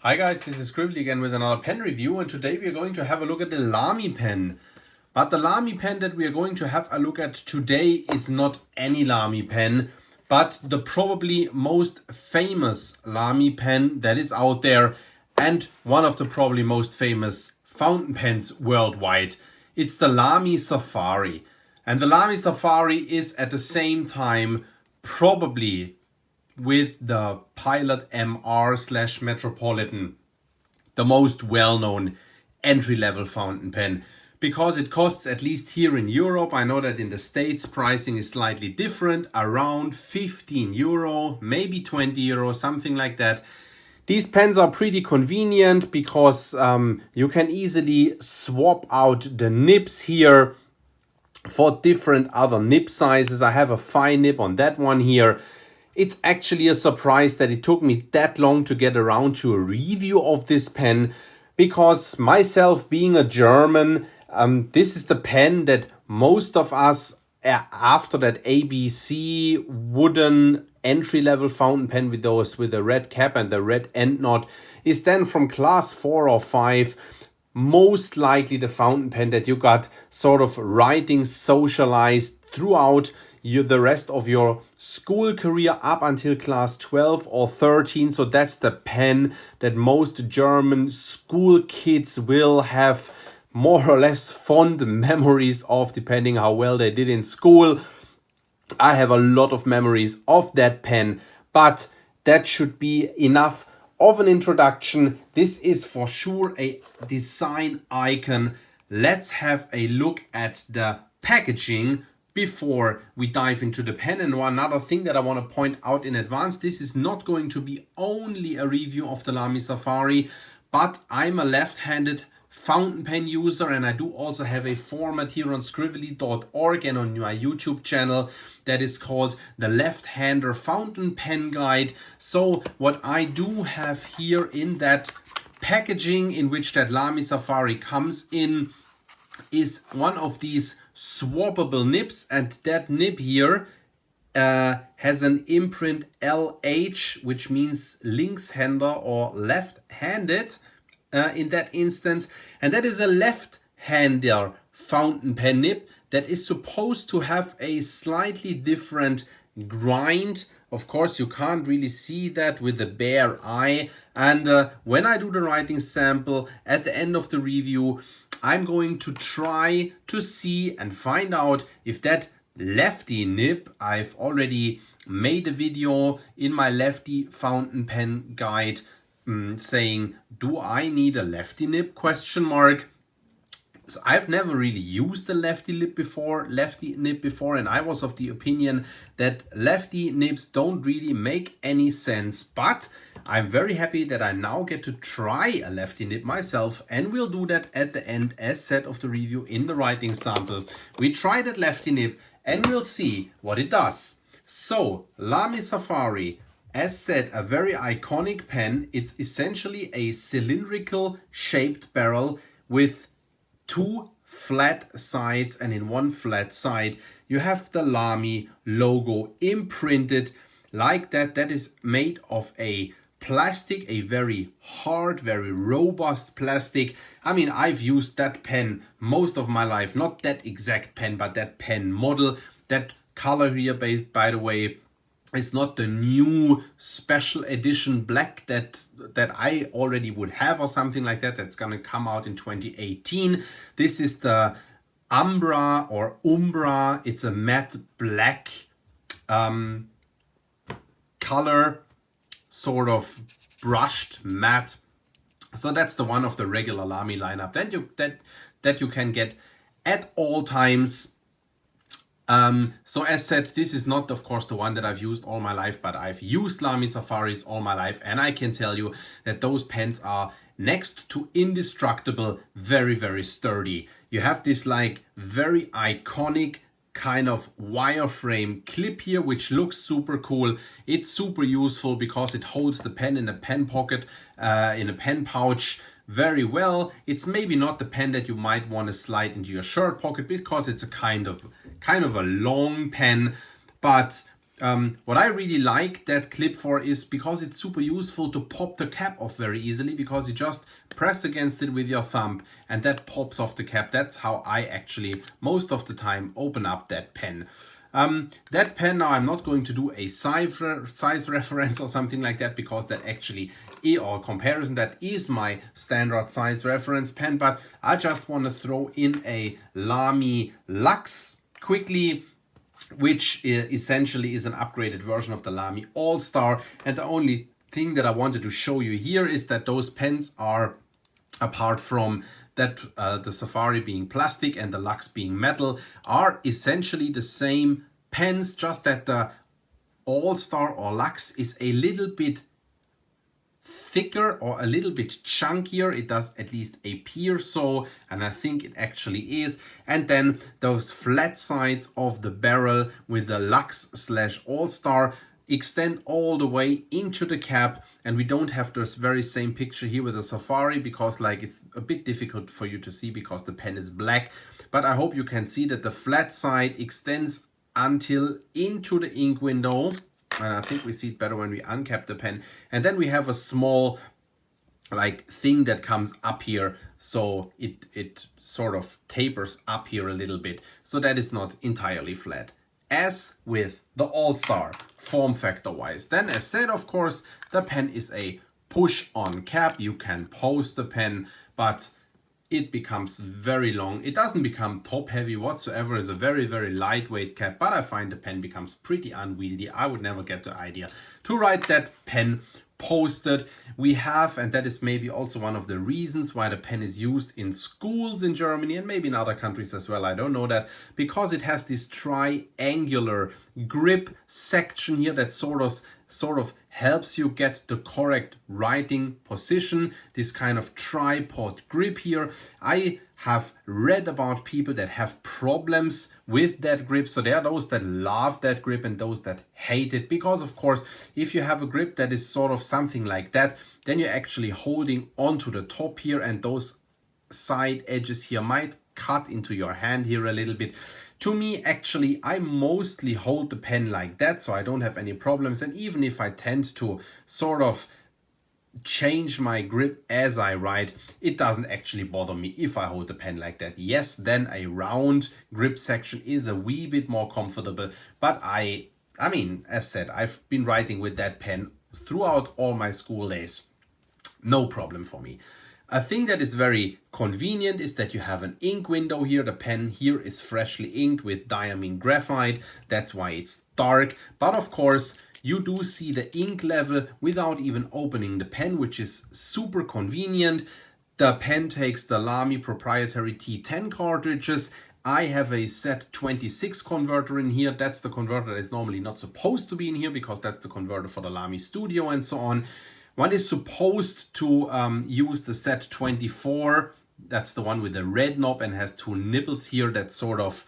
Hi guys, this is Scribbly again with another pen review, and today we are going to have a look at the Lamy pen. But the Lamy pen that we are going to have a look at today is not any Lamy pen, but the probably most famous Lamy pen that is out there, and one of the probably most famous fountain pens worldwide. It's the Lamy Safari. And the Lamy Safari is at the same time probably with the Pilot MR/Metropolitan, the most well-known entry-level fountain pen, because it costs, at least here in Europe, I know that in the States pricing is slightly different, around 15 euro, maybe 20 euro, something like that. These pens are pretty convenient because you can easily swap out the nibs here for different other nib sizes. I have a fine nib on that one here. It's actually a surprise that it took me that long to get around to a review of this pen, because myself being a German, this is the pen that most of us, after that ABC wooden entry-level fountain pen with the red cap and the red end knot, is then from class 4 or 5 most likely the fountain pen that you got sort of writing socialized throughout the rest of your school career up until class 12 or 13. So that's the pen that most German school kids will have more or less fond memories of, depending how well they did in school. I have a lot of memories of that pen, but that should be enough of an introduction. This is for sure a design icon. Let's have a look at the packaging before we dive into the pen. And one other thing that I want to point out in advance, this is not going to be only a review of the Lamy Safari, but I'm a left-handed fountain pen user, and I do also have a format here on scribbly.org and on my YouTube channel that is called the Left-Hander Fountain Pen Guide. So what I do have here in that packaging in which that Lamy Safari comes in is one of these swappable nibs, and that nib here has an imprint LH, which means links-hander or left-handed in that instance, and that is a left-hander fountain pen nib that is supposed to have a slightly different grind. Of course, you can't really see that with the bare eye, and when I do the writing sample at the end of the review, I'm going to try to see and find out if that Lefty Nib, I've already made a video in my Lefty Fountain Pen Guide saying, do I need a Lefty Nib, question mark. So I've never really used the Lefty Nib before, and I was of the opinion that Lefty Nibs don't really make any sense, but I'm very happy that I now get to try a Lefty Nib myself, and we'll do that at the end as said of the review in the writing sample. We try that Lefty Nib and we'll see what it does. So Lamy Safari, as said, a very iconic pen. It's essentially a cylindrical shaped barrel with two flat sides, and in one flat side you have the Lamy logo imprinted like that. That is made of a plastic, a very hard, very robust plastic. I mean, I've used that pen most of my life, not that exact pen, but that pen model. That color here, by the way, it's not the new special edition black that I already would have or something like that. That's going to come out in 2018. This is the Umbra or Umbra. It's a matte black color, sort of brushed matte. So that's the one of the regular Lamy lineup that you can get at all times. So as said, this is not, of course, the one that I've used all my life, but I've used Lamy Safaris all my life, and I can tell you that those pens are next to indestructible, very, very sturdy. You have this like very iconic kind of wireframe clip here, which looks super cool. It's super useful because it holds the pen in a pen pocket, in a pen pouch very well. It's maybe not the pen that you might want to slide into your shirt pocket because it's a kind of a long pen, but What I really like that clip for is because it's super useful to pop the cap off very easily, because you just press against it with your thumb and that pops off the cap. That's how I actually most of the time open up that pen. That pen, now I'm not going to do a size reference or something like that, because that actually, or comparison, that is my standard size reference pen, but I just want to throw in a Lamy Lux quickly, which essentially is an upgraded version of the Lamy All-Star. And the only thing that I wanted to show you here is that those pens are, apart from that the Safari being plastic and the Lux being metal, are essentially the same pens, just that the All-Star or Lux is a little bit thicker or a little bit chunkier. It does at least appear so, and I think it actually is. And then those flat sides of the barrel with the Lux / All-Star extend all the way into the cap, and we don't have this very same picture here with the Safari, because like it's a bit difficult for you to see because the pen is black. But I hope you can see that the flat side extends until into the ink window, and I think we see it better when we uncap the pen. And then we have a small like thing that comes up here, so it sort of tapers up here a little bit, so that is not entirely flat, as with the All-Star form factor wise. Then as said, of course, the pen is a push on cap. You can pose the pen, but it becomes very long. It doesn't become top heavy whatsoever. It's a very, very lightweight cap, but I find the pen becomes pretty unwieldy. I would never get the idea to write that pen posted. We have, and that is maybe also one of the reasons why the pen is used in schools in Germany and maybe in other countries as well, I don't know that, because it has this triangular grip section here that sort of helps you get the correct writing position, this kind of tripod grip here. I have read about people that have problems with that grip, so there are those that love that grip and those that hate it, because of course if you have a grip that is sort of something like that, then you're actually holding onto the top here, and those side edges here might cut into your hand here a little bit. To me, actually, I mostly hold the pen like that, so I don't have any problems. And even if I tend to sort of change my grip as I write, it doesn't actually bother me if I hold the pen like that. Yes, then a round grip section is a wee bit more comfortable, but I mean, as said, I've been writing with that pen throughout all my school days. No problem for me. A thing that is very convenient is that you have an ink window here. The pen here is freshly inked with diamine graphite. That's why it's dark. But of course, you do see the ink level without even opening the pen, which is super convenient. The pen takes the Lamy proprietary T10 cartridges. I have a Z26 converter in here. That's the converter that is normally not supposed to be in here, because that's the converter for the Lamy Studio and so on. One is supposed to use the Z24. That's the one with the red knob and has two nipples here that sort of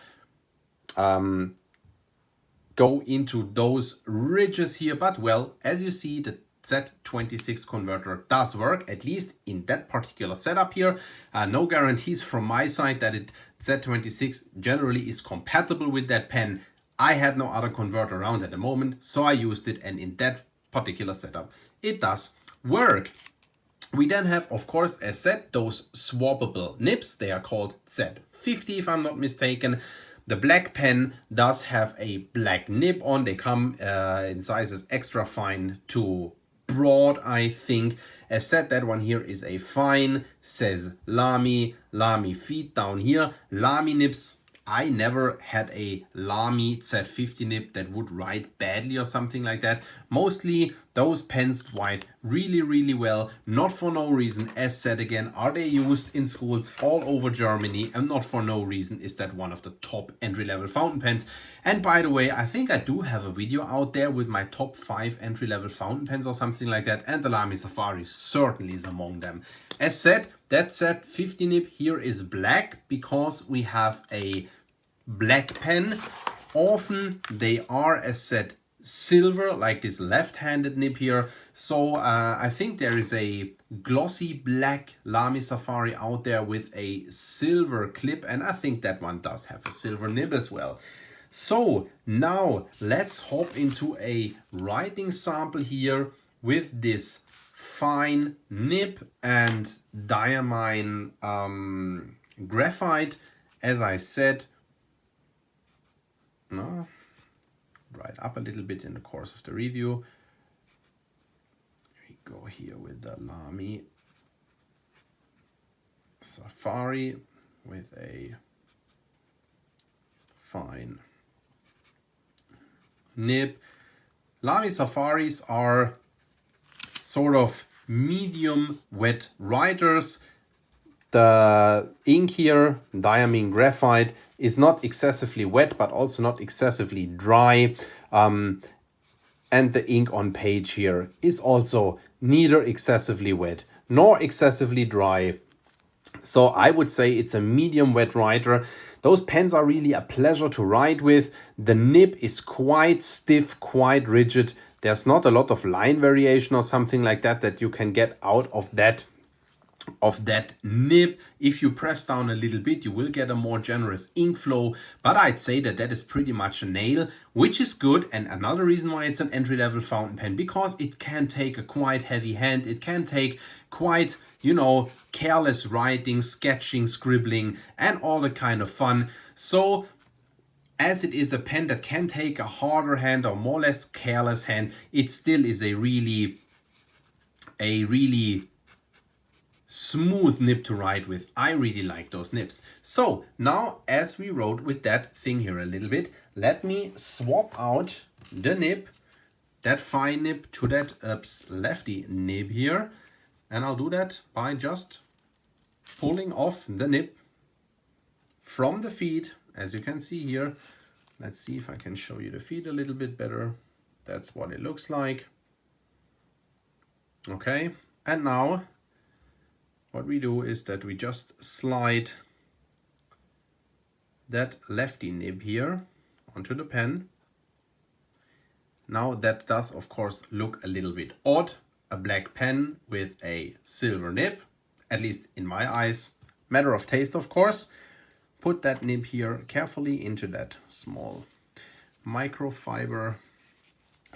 go into those ridges here. But well, as you see, the Z26 converter does work, at least in that particular setup here. No guarantees from my side that Z26 generally is compatible with that pen. I had no other converter around at the moment, so I used it, and in that particular setup it does work. We then have, of course, as said, those swappable nibs. They are called Z50 if I'm not mistaken. The black pen does have a black nib on. They come in sizes extra fine to broad, I think. As said, that one here is a fine, says Lamy. Lamy feet down here. Lamy nibs. I never had a Lamy Z50 nib that would write badly or something like that. Mostly those pens write really, really well, not for no reason. As said again, are they used in schools all over Germany, and not for no reason is that one of the top entry-level fountain pens. And by the way, I think I do have a video out there with my top 5 entry-level fountain pens or something like that, and the Lamy Safari certainly is among them. As said, that Z50 nib here is black because we have a black pen. Often they are, as said, silver, like this left-handed nib here. So I think there is a glossy black Lamy Safari out there with a silver clip, and I think that one does have a silver nib as well. So now let's hop into a writing sample here with this fine nib and diamine graphite. As I said, no, right up a little bit in the course of the review. We go here with the Lamy Safari with a fine nib. Lamy Safaris are sort of medium wet writers. The ink here, diamine graphite, is not excessively wet, but also not excessively dry. And the ink on page here is also neither excessively wet nor excessively dry. So I would say it's a medium wet writer. Those pens are really a pleasure to write with. The nib is quite stiff, quite rigid. There's not a lot of line variation or something like that that you can get out of that nib. If you press down a little bit, you will get a more generous ink flow, but I'd say that that is pretty much a nail, which is good. And another reason why it's an entry-level fountain pen, because it can take a quite heavy hand. It can take quite, you know, careless writing, sketching, scribbling, and all the kind of fun. So as it is a pen that can take a harder hand or more or less careless hand, it still is a really smooth nib to write with. I really like those nibs. So now, as we wrote with that thing here a little bit, let me swap out the nib, that fine nib, to that Lefty Nib here. And I'll do that by just pulling off the nib from the feed, as you can see here. Let's see if I can show you the feed a little bit better. That's what it looks like. Okay, and now what we do is that we just slide that Lefty Nib here onto the pen. Now that does of course look a little bit odd, a black pen with a silver nib, at least in my eyes. Matter of taste, of course. Put that nib here carefully into that small microfiber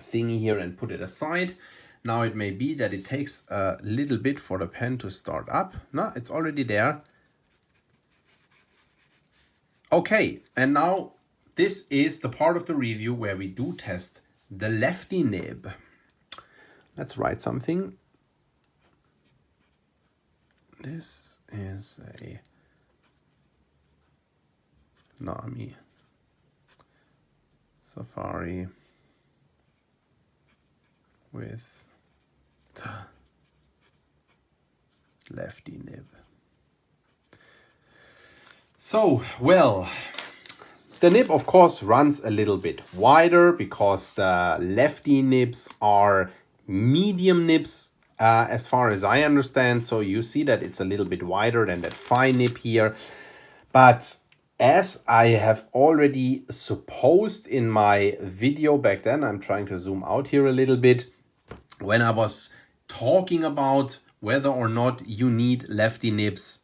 thingy here and put it aside. Now it may be that it takes a little bit for the pen to start up. No, it's already there. Okay, and now this is the part of the review where we do test the Lefty Nib. Let's write something. This is a Lamy Safari with the Lefty Nib. So, well, the nib of course runs a little bit wider because the Lefty nibs are medium nibs as far as I understand. So you see that it's a little bit wider than that fine nib here. But as I have already supposed in my video back then, I'm trying to zoom out here a little bit, when I was talking about whether or not you need Lefty nibs,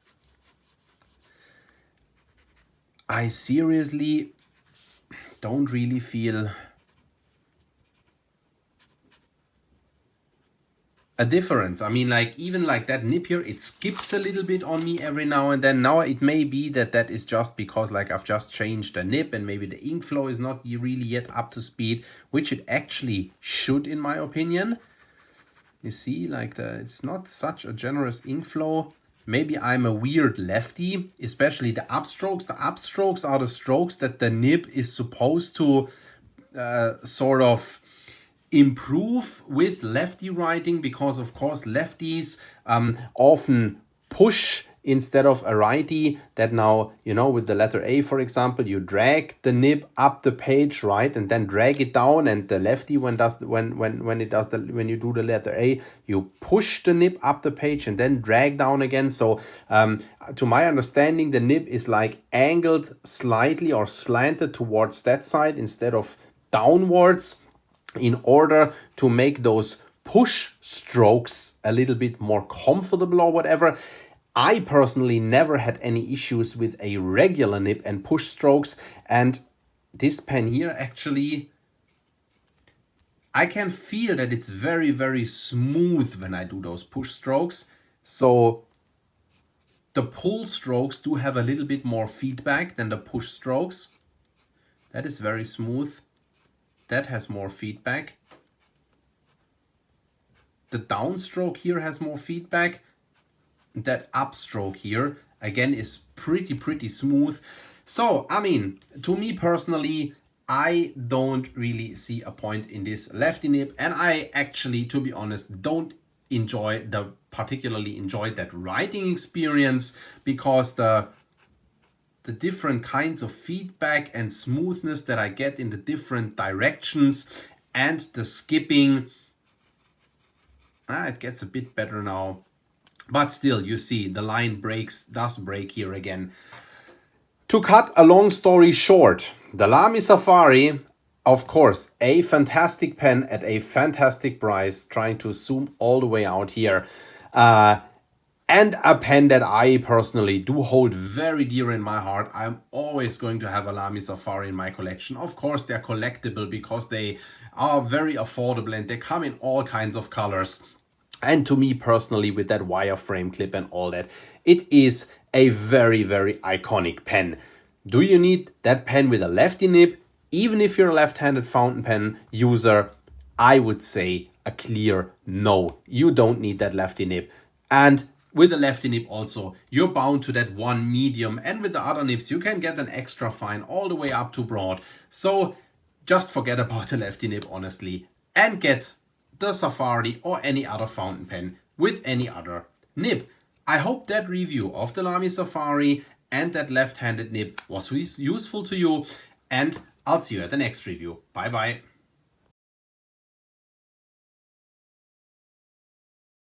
I seriously don't really feel a difference. I mean, like, even like that nib here, it skips a little bit on me every now and then. Now it may be that that is just because like I've just changed the nib and maybe the ink flow is not really yet up to speed, which it actually should in my opinion. You see, like it's not such a generous ink flow. Maybe I'm a weird lefty, especially the upstrokes. The upstrokes are the strokes that the nib is supposed to sort of improve with lefty writing, because of course lefties often push instead of a righty. That now, you know, with the letter A, for example, you drag the nib up the page, right, and then drag it down. And the lefty, when you do the letter A, you push the nib up the page and then drag down again. So to my understanding, the nib is like angled slightly or slanted towards that side instead of downwards, in order to make those push strokes a little bit more comfortable or whatever. I personally never had any issues with a regular nib and push strokes, and this pen here actually, I can feel that it's very, very smooth when I do those push strokes. So the pull strokes do have a little bit more feedback than the push strokes. That is very smooth. That has more feedback. The downstroke here has more feedback. That upstroke here, again, is pretty smooth. So, I mean, to me personally, I don't really see a point in this Lefty Nib, and I actually, to be honest, don't particularly enjoy that writing experience, because the different kinds of feedback and smoothness that I get in the different directions and the skipping, it gets a bit better now. But still, you see, the line does break here again. To cut a long story short, the Lamy Safari, of course, a fantastic pen at a fantastic price, trying to zoom all the way out here. And a pen that I personally do hold very dear in my heart. I'm always going to have a Lamy Safari in my collection. Of course, they're collectible because they are very affordable and they come in all kinds of colors. And to me personally, with that wireframe clip and all that, it is a very, very iconic pen. Do you need that pen with a lefty nib? Even if you're a left-handed fountain pen user, I would say a clear no. You don't need that lefty nib. And with the lefty nib also, you're bound to that one medium, and with the other nibs you can get an extra fine all the way up to broad. So just forget about the lefty nib, honestly, and get the Safari or any other fountain pen with any other nib. I hope that review of the Lamy Safari and that left-handed nib was useful to you, and I'll see you at the next review. Bye bye.